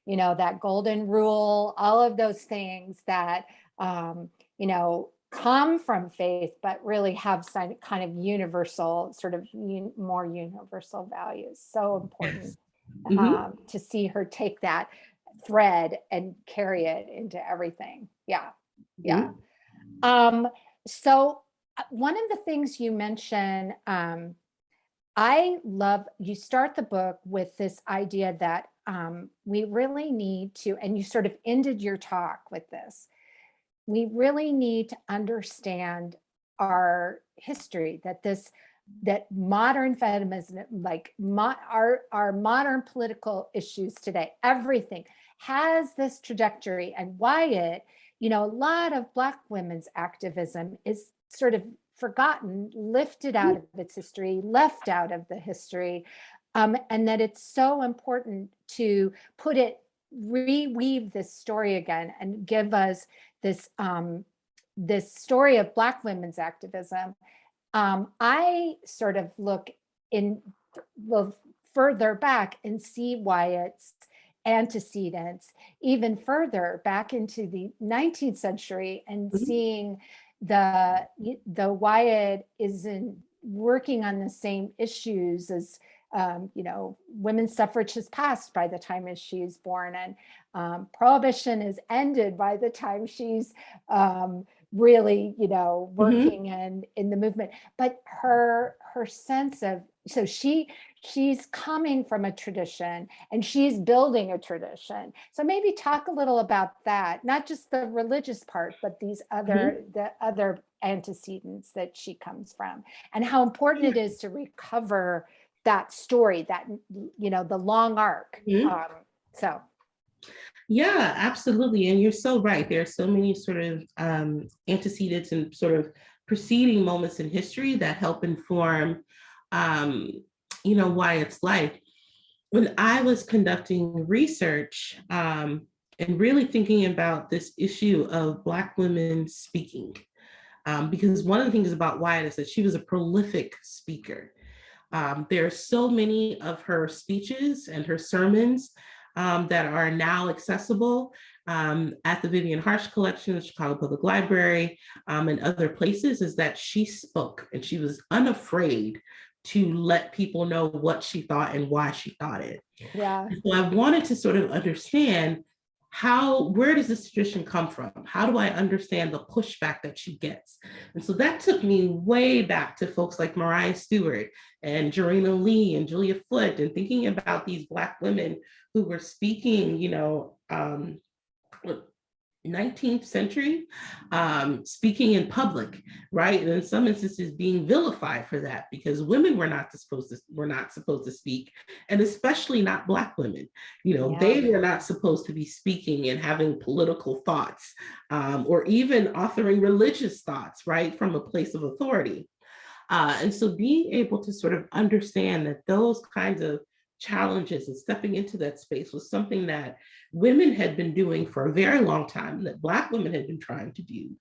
You know, that golden rule, all of those things that you know, come from faith, but really have some kind of universal, sort of more universal values. So important to see her take that thread and carry it into everything. So one of the things you mentioned, I love, you start the book with this idea that we really need to, and you sort of ended your talk with this, we really need to understand our history, that modern feminism, like our modern political issues today, everything has this trajectory. And Wyatt, you know, a lot of Black women's activism is sort of forgotten, lifted out of its history, left out of the history, and that it's so important to put it, reweave this story again and give us this this story of Black women's activism. I sort of look further back and see Wyatt's antecedents even further back into the 19th century, and seeing the Wyatt isn't working on the same issues as you know, women's suffrage has passed by the time she's born, and prohibition is ended by the time she's really, you know, working in the movement. But her sense of, so she's coming from a tradition and she's building a tradition. So maybe talk a little about that, not just the religious part, but these other the other antecedents that she comes from, and how important it is to recover that story, that, you know, the long arc. So yeah, absolutely. And you're so right. There are so many sort of antecedents and sort of preceding moments in history that help inform, you know, Wyatt's life. When I was conducting research and really thinking about this issue of Black women speaking, because one of the things about Wyatt is that she was a prolific speaker. There are so many of her speeches and her sermons that are now accessible at the Vivian Harsh Collection, the Chicago Public Library, and other places, is that she spoke and she was unafraid to let people know what she thought and why she thought it. Yeah. So I wanted to sort of understand where does this tradition come from? How do I understand the pushback that she gets? And so that took me way back to folks like Mariah Stewart and Jarena Lee and Julia Foote, and thinking about these Black women who were speaking, 19th century, speaking in public, right? And in some instances being vilified for that, because women were not supposed to speak, and especially not Black women. They were not supposed to be speaking and having political thoughts, or even authoring religious thoughts, right, from a place of authority. And so being able to sort of understand that those kinds of challenges and stepping into that space was something that women had been doing for a very long time, that Black women had been trying to do,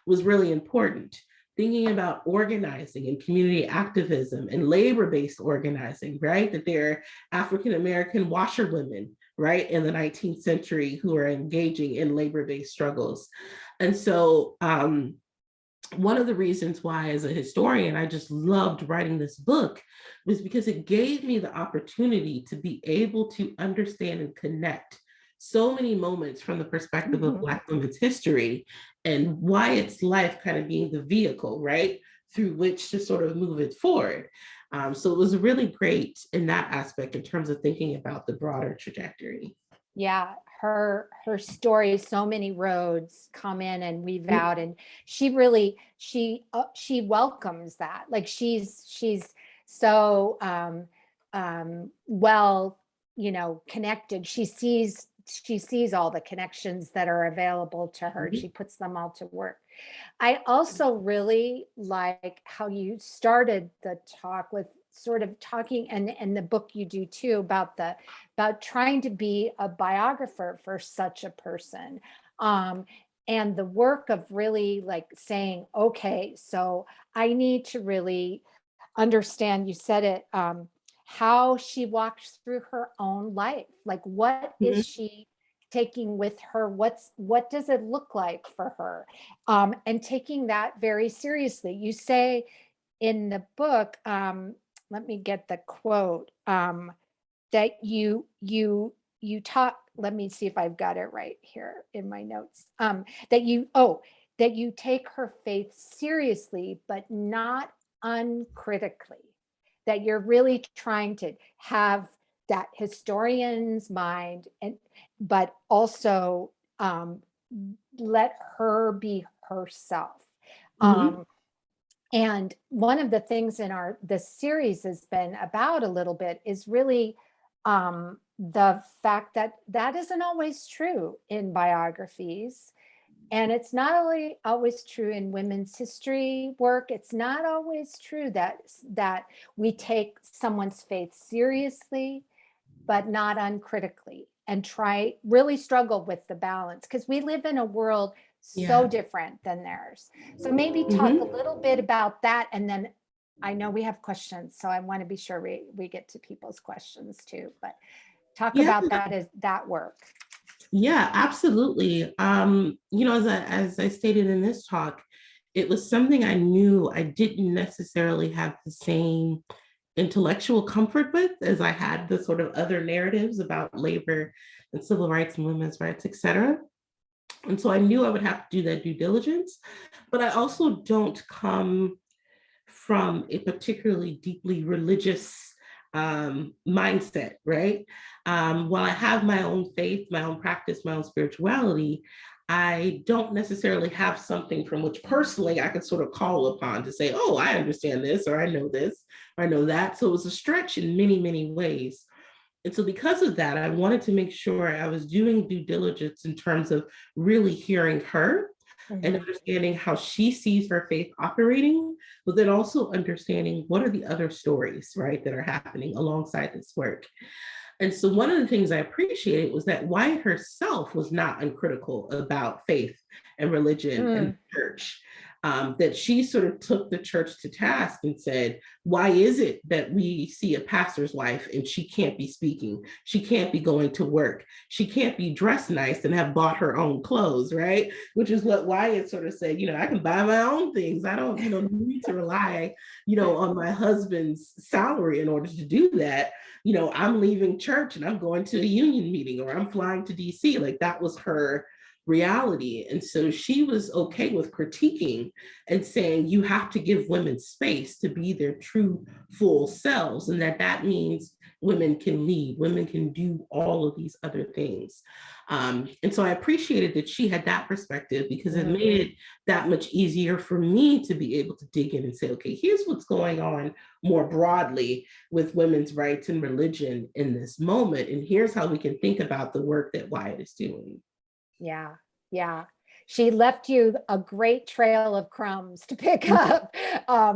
was really important. Thinking about organizing and community activism and labor-based organizing, right? That there are African-American washerwomen, right, in the 19th century who are engaging in labor-based struggles. And so one of the reasons why, as a historian, I just loved writing this book was because it gave me the opportunity to be able to understand and connect so many moments from the perspective of Black women's history, and Wyatt's life kind of being the vehicle, right, through which to sort of move it forward. So it was really great in that aspect in terms of thinking about the broader trajectory. Yeah, her story, so many roads come in and weave out, and she really she welcomes that. Like she's so well, connected. She sees all the connections that are available to her. She puts them all to work. I also really like how you started the talk with sort of talking, and the book you do too, about trying to be a biographer for such a person, and the work of really like saying, okay, so I need to really understand, you said it, how she walked through her own life. Like, what is she taking with her? What does it look like for her? And taking that very seriously. You say in the book, let me get the quote, that you talk, let me see if I've got it right here in my notes, that you take her faith seriously, but not uncritically, that you're really trying to have that historian's mind, but also let her be herself. And one of the things in this series has been about a little bit is really the fact that that isn't always true in biographies. And it's not only always true in women's history work. It's not always true that we take someone's faith seriously, but not uncritically, and really struggle with the balance, because we live in a world so different than theirs. So maybe talk a little bit about that, and then I know we have questions, so I want to be sure we get to people's questions too, but talk about that work. Yeah, absolutely. As I stated in this talk, it was something I knew I didn't necessarily have the same intellectual comfort with as I had the sort of other narratives about labor and civil rights and women's rights, et cetera. And so I knew I would have to do that due diligence, but I also don't come from a particularly deeply religious mindset, right? While I have my own faith, my own practice, my own spirituality, I don't necessarily have something from which personally I could sort of call upon to say, oh, I understand this, or I know this, or I know that. So it was a stretch in many, many ways. And so because of that, I wanted to make sure I was doing due diligence in terms of really hearing her and understanding how she sees her faith operating, but then also understanding what are the other stories, right, that are happening alongside this work. And so one of the things I appreciated was that Wyatt herself was not uncritical about faith and religion and church. that she sort of took the church to task and said, why is it that we see a pastor's wife and she can't be speaking? She can't be going to work. She can't be dressed nice and have bought her own clothes, right? Which is what Wyatt sort of said, I can buy my own things. I don't, need to rely, on my husband's salary in order to do that. I'm leaving church and I'm going to a union meeting, or I'm flying to DC. Like, that was her reality. And so she was okay with critiquing and saying, you have to give women space to be their true full selves, and that means women can lead, women can do all of these other things. And so I appreciated that she had that perspective, because it made it that much easier for me to be able to dig in and say, okay, here's what's going on more broadly with women's rights and religion in this moment, and here's how we can think about the work that Wyatt is doing. Yeah, yeah. She left you a great trail of crumbs to pick up,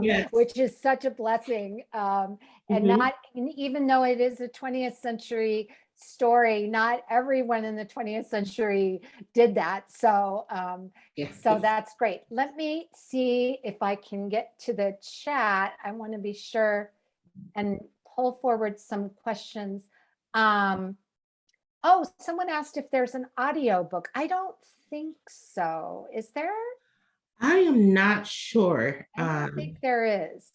Yes. which is such a blessing. And not, even though it is a 20th century story, not everyone in the 20th century did that. So, so that's great. Let me see if I can get to the chat. I want to be sure and pull forward some questions. Oh, someone asked if there's an audio book. I don't think so. Is there? I am not sure. I don't think there is.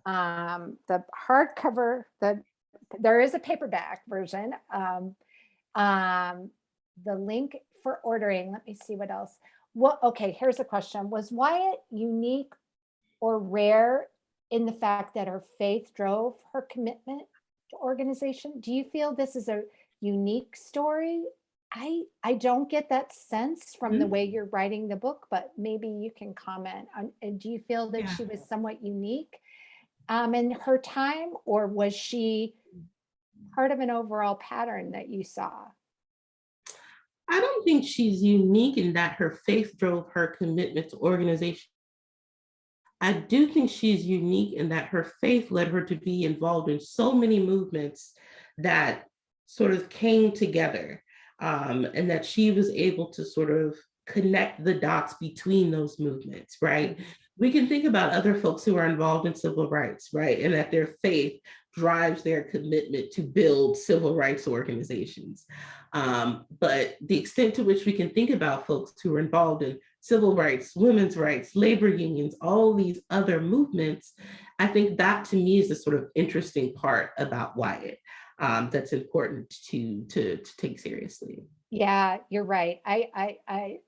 The hardcover, there is a paperback version. The link for ordering, let me see what else. Well, okay, here's a question. Was Wyatt unique or rare in the fact that her faith drove her commitment to organization? Do you feel this is a unique story? I don't get that sense from the way you're writing the book, but maybe you can comment on. Do you feel that she was somewhat unique in her time, or was she part of an overall pattern that you saw? I don't think she's unique in that her faith drove her commitment to organization. I do think she's unique in that her faith led her to be involved in so many movements that sort of came together, and that she was able to sort of connect the dots between those movements, right? We can think about other folks who are involved in civil rights, right? And that their faith drives their commitment to build civil rights organizations. But the extent to which we can think about folks who are involved in civil rights, women's rights, labor unions, all these other movements, I think that to me is the sort of interesting part about Wyatt. That's important to take seriously. Yeah, you're right.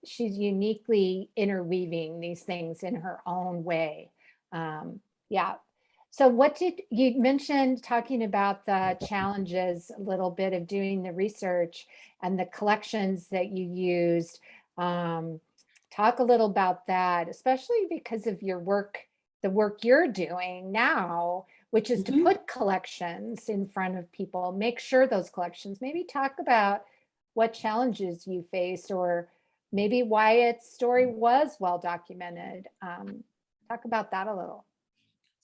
She's uniquely interweaving these things in her own way. Yeah. So what did you mentioned talking about the challenges a little bit of doing the research and the collections that you used? Talk a little about that, especially because of your work, the work you're doing now, which is to put collections in front of people, make sure those collections, maybe talk about what challenges you faced, or maybe Wyatt's story was well documented. Talk about that a little.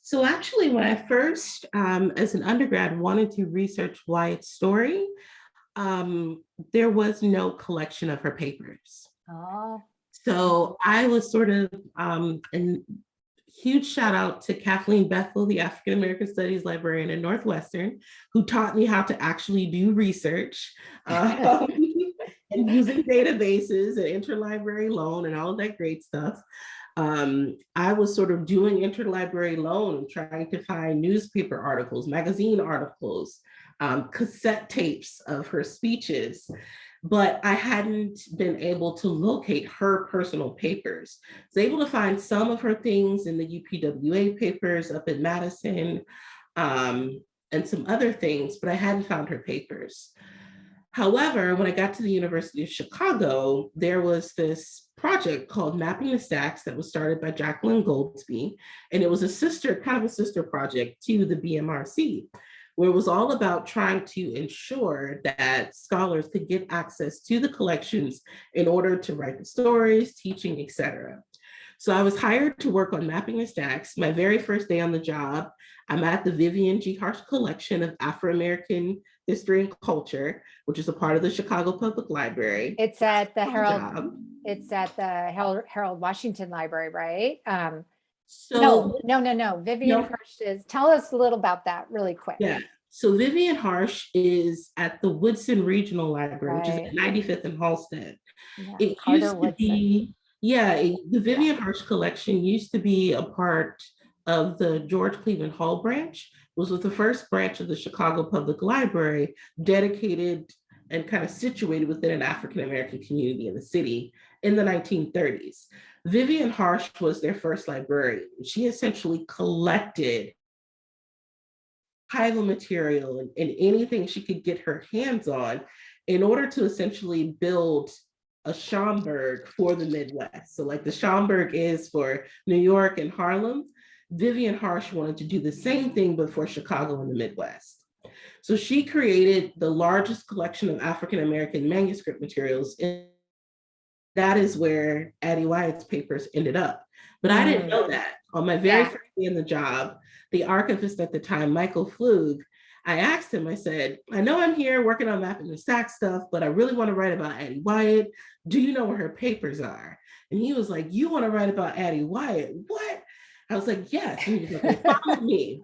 So actually, when I first, as an undergrad, wanted to research Wyatt's story, there was no collection of her papers. Oh. So I was sort of, and huge shout out to Kathleen Bethel, the African American Studies librarian at Northwestern, who taught me how to actually do research and using databases and interlibrary loan and all of that great stuff. I was sort of doing interlibrary loan and trying to find newspaper articles, magazine articles, cassette tapes of her speeches, but I hadn't been able to locate her personal papers. I was able to find some of her things in the UPWA papers up in Madison, and some other things, but I hadn't found her papers. However, when I got to the University of Chicago, there was this project called Mapping the Stacks that was started by Jacqueline Goldsby, and it was kind of a sister project to the BMRC. where it was all about trying to ensure that scholars could get access to the collections in order to write the stories, teaching, etc. So I was hired to work on mapping the stacks. My very first day on the job, I'm at the Vivian G. Harsh Collection of Afro-American History and Culture, which is a part of the Chicago Public Library. It's at the Harold. Job. It's at the Harold Washington Library, right? So no. Vivian Harsh is. Tell us a little about that really quick. Yeah. So Vivian Harsh is at the Woodson Regional Library, which is at 95th and Halsted. Yeah, It Carter used to be, the Vivian Harsh collection used to be a part of the George Cleveland Hall branch. It was the first branch of the Chicago Public Library dedicated and kind of situated within an African-American community in the city in the 1930s. Vivian Harsh was their first librarian. She essentially collected archival material and anything she could get her hands on in order to essentially build a Schomburg for the Midwest. So like the Schomburg is for New York and Harlem, Vivian Harsh wanted to do the same thing, but for Chicago and the Midwest. So she created the largest collection of African-American manuscript materials. And that is where Addie Wyatt's papers ended up. But I didn't know that. On my very first day in the job, the archivist at the time, Michael Flug, I asked him, I said, I know I'm here working on mapping the stack stuff, but I really want to write about Addie Wyatt. Do you know where her papers are? And he was like, you want to write about Addie Wyatt? What? I was like, yes. And he was like, follow me.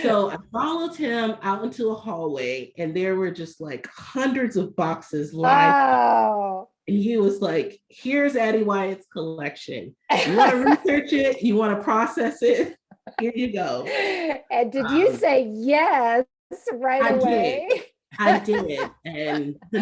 So I followed him out into a hallway, and there were just like hundreds of boxes lined up. And he was like, here's Addie Wyatt's collection. You want to research it? You want to process it? Here you go. And did you say yes right away? I did. And the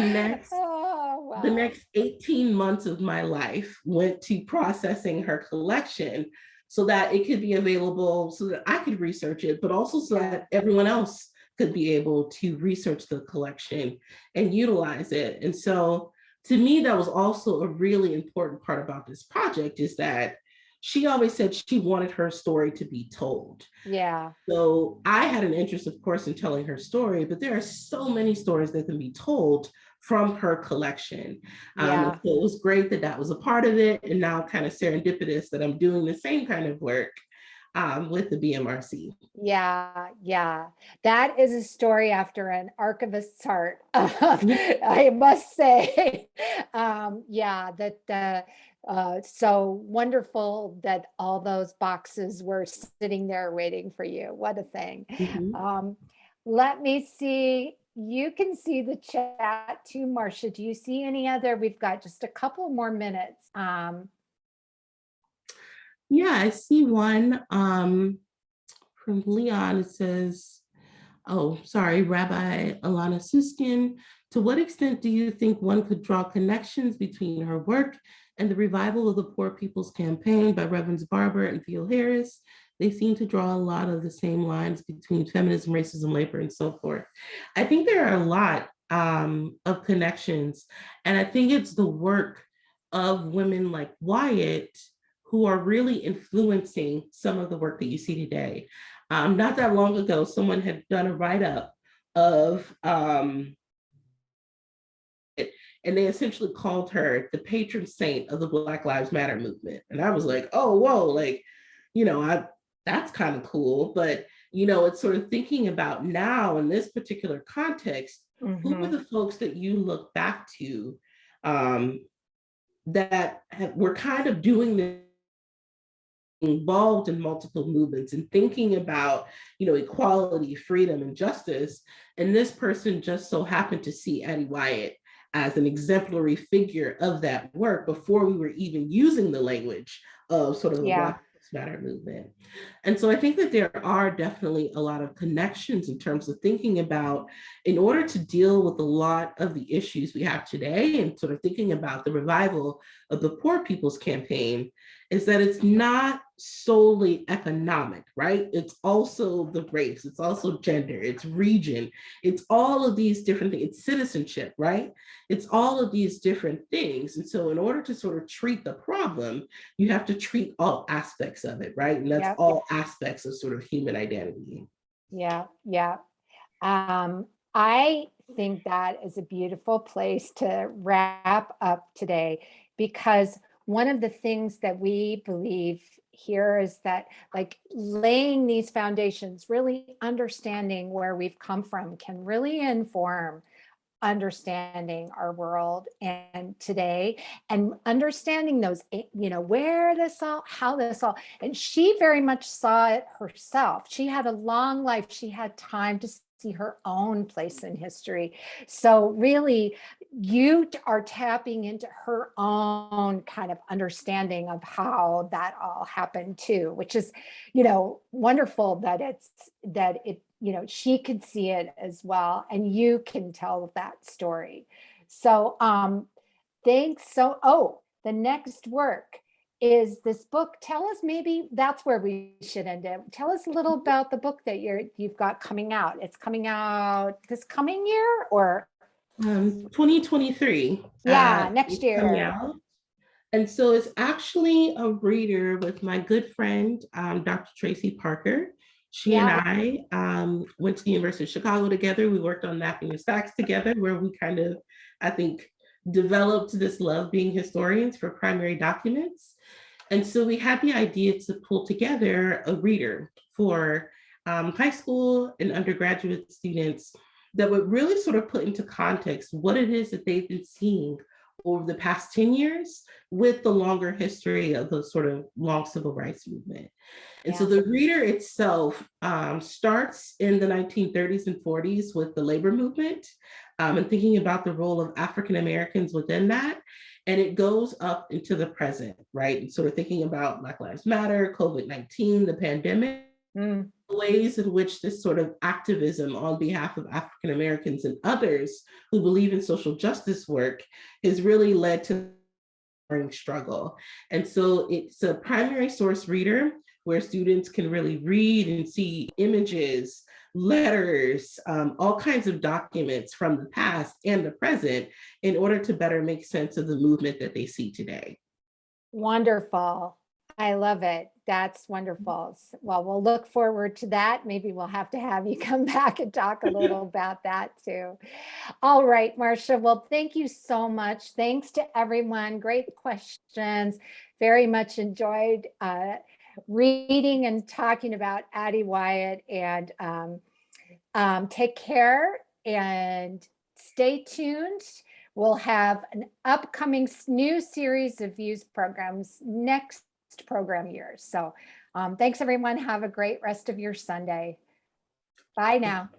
next 18 months of my life went to processing her collection so that it could be available, so that I could research it, but also so that everyone else could be able to research the collection and utilize it. And so to me, that was also a really important part about this project, is that she always said she wanted her story to be told. Yeah. So I had an interest, of course, in telling her story, but there are so many stories that can be told from her collection. So it was great that that was a part of it, and now kind of serendipitous that I'm doing the same kind of work with the BMRC. Yeah. That is a story after an archivist's heart. I must say, so wonderful that all those boxes were sitting there waiting for you. What a thing. Let me see. You can see the chat too, Marcia. Do you see any other? We've got just a couple more minutes. Yeah, I see one from Leon. It says, Rabbi Alana Suskin, to what extent do you think one could draw connections between her work and the revival of the Poor People's Campaign by Reverends Barber and Theo Harris? They seem to draw a lot of the same lines between feminism, racism, labor, and so forth. I think there are a lot of connections, and I think it's the work of women like Wyatt who are really influencing some of the work that you see today. Not that long ago, someone had done a write-up of, and they essentially called her the patron saint of the Black Lives Matter movement. And I was like, oh, whoa, like, that's kind of cool. But, it's sort of thinking about now in this particular context, who are the folks that you look back to that were kind of doing this, involved in multiple movements and thinking about, equality, freedom, and justice. And this person just so happened to see Addie Wyatt as an exemplary figure of that work before we were even using the language of sort of the Black Lives Matter movement. And so I think that there are definitely a lot of connections in terms of thinking about, in order to deal with a lot of the issues we have today, and sort of thinking about the revival of the Poor People's Campaign, is that it's not solely economic, right? It's also the race, it's also gender, it's region, it's all of these different things, it's citizenship, right? It's all of these different things. And so in order to sort of treat the problem, you have to treat all aspects of it, right? And that's all aspects of sort of human identity. Yeah. I think that is a beautiful place to wrap up today, because one of the things that we believe here is that, like, laying these foundations, really understanding where we've come from, can really inform understanding our world and today, and understanding those, where this all, how this all, and she very much saw it herself. She had a long life. She had time to see her own place in history. So really, you are tapping into her own kind of understanding of how that all happened too, which is, wonderful that she could see it as well, and you can tell that story. So thanks. So, the next work is this book. Tell us, maybe that's where we should end it. Tell us a little about the book that you've got coming out. It's coming out this coming year, or 2023. next It's coming year. out. And so it's actually a reader with my good friend, Dr. Tracy Parker. She and Yeah. I went to the University of Chicago together. We worked on mapping the stacks together, where we kind of, I think, developed this love being historians for primary documents. And so we had the idea to pull together a reader for high school and undergraduate students that would really sort of put into context what it is that they've been seeing over the past 10 years with the longer history of the sort of long civil rights movement. And so the reader itself starts in the 1930s and 40s with the labor movement, and thinking about the role of African Americans within that. And it goes up into the present, right? And sort of thinking about Black Lives Matter, COVID-19, the pandemic, ways in which this sort of activism on behalf of African Americans and others who believe in social justice work has really led to struggle. And so it's a primary source reader where students can really read and see images, letters, all kinds of documents from the past and the present in order to better make sense of the movement that they see today. Wonderful. I love it. That's wonderful. Well, we'll look forward to that. Maybe we'll have to have you come back and talk a little about that too. All right, Marcia. Well, thank you so much. Thanks to everyone. Great questions. Very much enjoyed reading and talking about Addie Wyatt. And take care and stay tuned. We'll have an upcoming new series of views programs next program year. So thanks, everyone. Have a great rest of your Sunday. Bye now.